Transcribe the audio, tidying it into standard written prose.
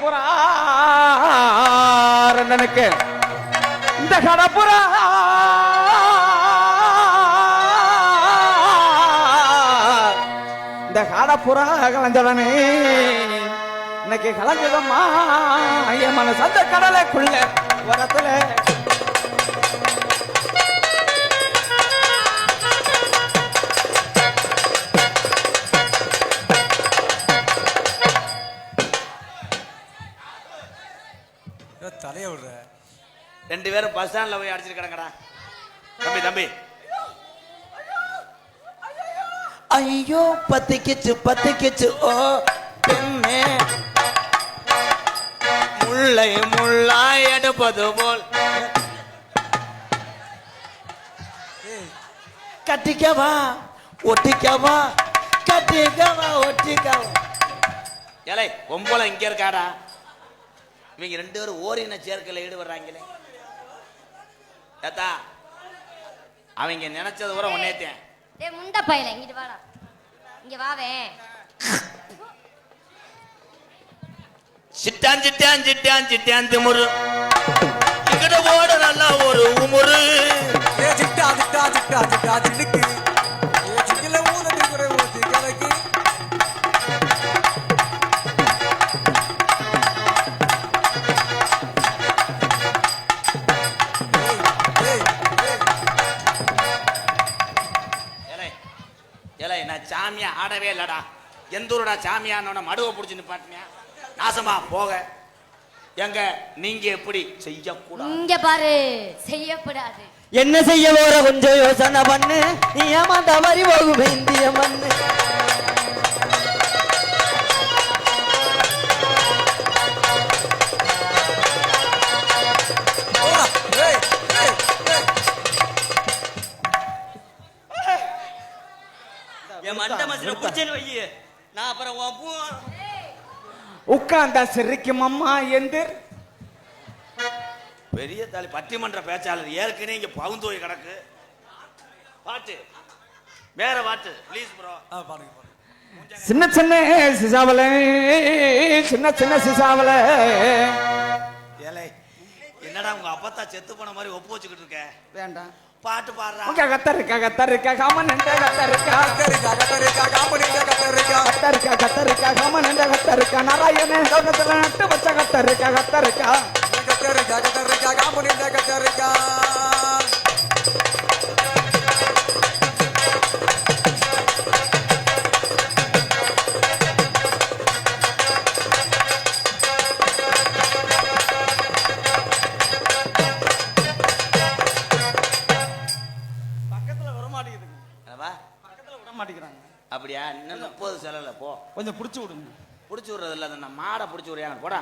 கடப்புறா ரெண்டனுக்கு இந்த கடப்புறா இந்த கடப்புறா கலஞ்சவனே இன்னைக்கு கலஞ்சதம்மா என் மனசு அந்த கடலைக்குள்ள வரத்துல தலைய விடுற ரெண்டு பேரும் பஸ் ஸ்டாண்ட்ல போய் அடிச்சிட்டு கிடங்கடா. தம்பி தம்பி ஐயோ பத்திக்கிச்சு ஓ பெண்ணே முல்லை முள்ளாய் எடுப்பது போல் கட்டிக்கவா ஒட்டிக்கவா கட்டிக்கவா ஒட்டிக்கவா. ஏலே பொம்பளை இங்க இருக்காடா. இவங்க ரெண்டு பேரும் ஓரின சேர்க்கையில் ஈடுபடுறாங்களே. ஏத்தா அவங்க நினைச்சது கூட ஒன்னேத்தேன். டேய் முண்ட பையல இங்க வாடா. இங்க வாவே. சிட்டான் சிட்டான் சிட்டான் சிட்டான் திமுரு இங்கட ஓட நல்லா ஒரு உமுரு. ஏ சிட்டா சிட்டா சிட்டா சிட்டா சிட்டுக்கு ஏ சிக்கல ஊதடி குறை ஊதி கலக்கி நான் சாமியா ஆடவே இல்லடா. எந்த ஊருடா சாமியான மடுவை பிடிச்சி நிப்பாட்டினியா? நாசமா போக. எங்க நீங்க எப்படி செய்யக்கூடாது? இங்க பாரு செய்யக்கூடாது. என்ன செய்ய போற கொஞ்சம் யோசனை பண்ணு. நீ ஏமாந்த மாதிரி போகும் இந்திய மண்ணு. உட்கார்ந்தா சிரிக்கும் அம்மா எந்த பெரிய தாலி பட்டிமன்ற பேச்சாளர் ஏற்கனவே இங்க பவுந்தோய் கிடக்கு. பாட்டு வேற பாட்டு ப்ளீஸ் ப்ரோ. பாருங்க சின்ன சின்ன சிசாவல சின்ன சின்ன சிசாவல. ஏலே என்னடா உங்க அப்பத்தா செத்து போன மாதிரி ஒப்பு வச்சுக்கிட்டு இருக்க? வேண்டாம் பாட்டு பாடுறா. கத்தரிக்கா காமனண்ட கத்தரிக்கா காமனண்ட கத்தரிக்கா நாராயண லோகத்துல நட்டு வச்ச கத்தரிக்கா காமனண்ட கத்தரிக்கா. அப்படியா? இன்னும் 30 செலவுல போ. கொஞ்சம் புடிச்சு விடுங்க. புடிச்சு விடுறது இல்ல, அந்த மாடை புடிச்சு விடுறாங்க போடா.